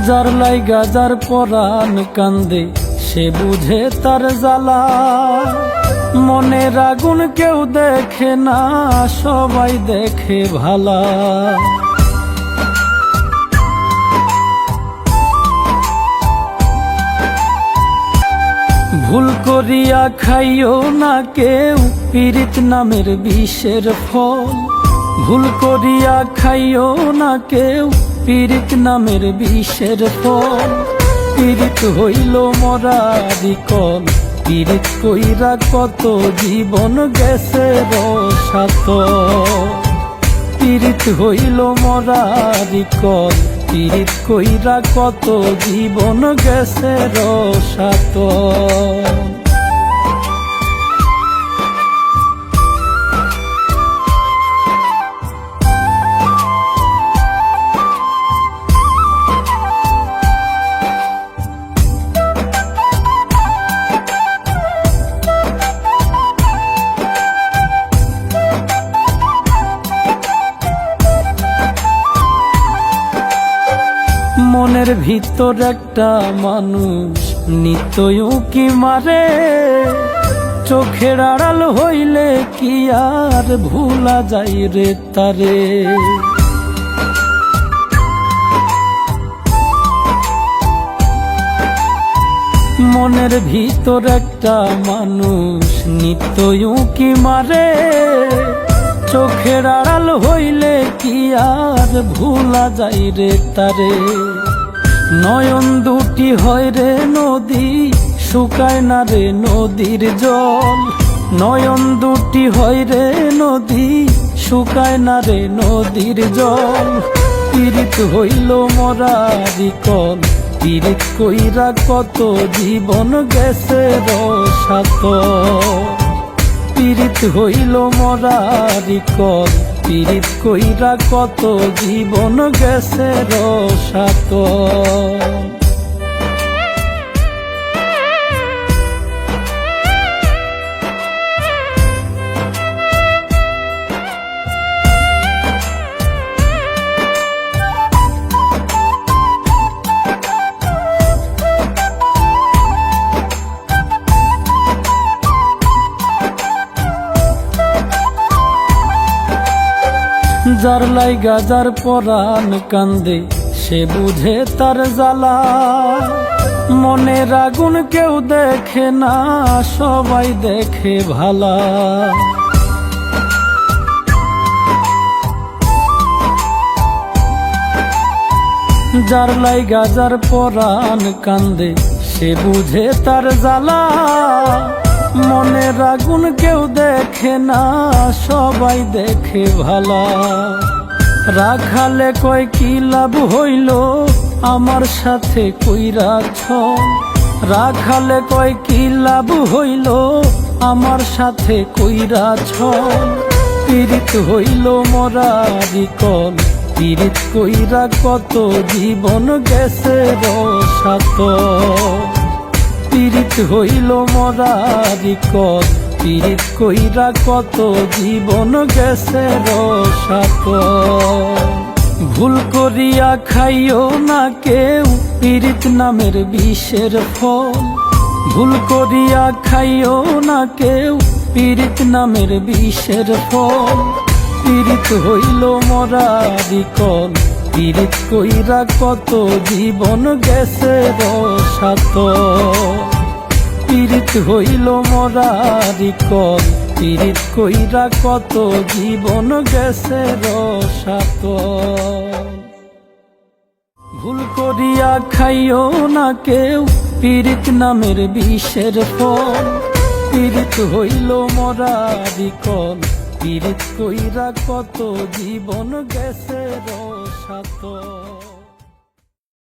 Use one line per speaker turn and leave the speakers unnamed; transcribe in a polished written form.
যার লাইগা যার পরাণ কান্দে সে বুঝে তার জ্বালা। মনের আগুন কেউ দেখে না, সবাই দেখে ভালা। ভুল করিয়া খাইও না কেউ পীড়িত নামের বিষের ফল। ভুল করিয়া খাইও না কেউ পীড়িত নামের বিষের ফল। পীড়িত হইল মরারি কল, পীড়িত কইরা কত জীবন গেছে রসাত। পীড়িত হইল মরারি কল, পীড়িত কইরা কত জীবন গেছে রসাত। মনের ভিতর একটা মানুষ নিত্যই উঁকি মারে, চোখের আড়াল হইলে কি আর ভুলা যাই রে তারে। মনের ভিতর একটা মানুষ নিত্যই উঁকি মারে, চোখের আড়াল হইলে কি আর ভুলা যাই রে তারে। নয়ন দুটি হয় রে নদী, শুকায় না রে নদীর জল। নয়ন দুটি হয় রে নদী, শুকায় না রে নদীর জল। পীড়িত হইল মরারি কল, পীড়িত কইরা কত জীবন গেছে রসাত। পীড়িত হইল মরারি কল, পীড়িত কইরা কত জীবন গেছে রসাত। যার লাইগা যার পরাণ কান্দে সে বুঝে তার জ্বালা। মনের আগুন কেউ দেখে না, সবাই দেখে ভালা। যার লাইগা যার পরাণ কান্দে সে বুঝে তার জ্বালা। মনের আগুন কেউ দেখে না, সবাই দেখে ভালা। রাখালে কয় কি লাভ হইল আমার সাথে কইরাছ। রাখালে কয় কি লাভ হইল আমার সাথে কইরাছ। পীড়িত হইল মরারি কল, পীড়িত কইরা কত জীবন গেছে রসাত। পীড়িত হইল মরারি কল, পীড়িত কইরা কত জীবন গেছে রসাত। ভুল করিয়া খাইও না কেউ পীড়িত নামের বিষের ফল। ভুল করিয়া খাইও না কেউ পীড়িত নামের বিষের ফল। পীড়িত হইল মরারি কল, পীড়িত কইরা কত জীবন গেছে রসাত। পীড়িত হইল মরারি কল, পীড়িত কইরা কত জীবন গেছে রসাত। ভুল করিয়া খাইও না কেউ পীড়িত নামের বিষের ফল। পীড়িত হইল মরারি কল, পীড়িত কইরা কত জীবন গেছে রসাত।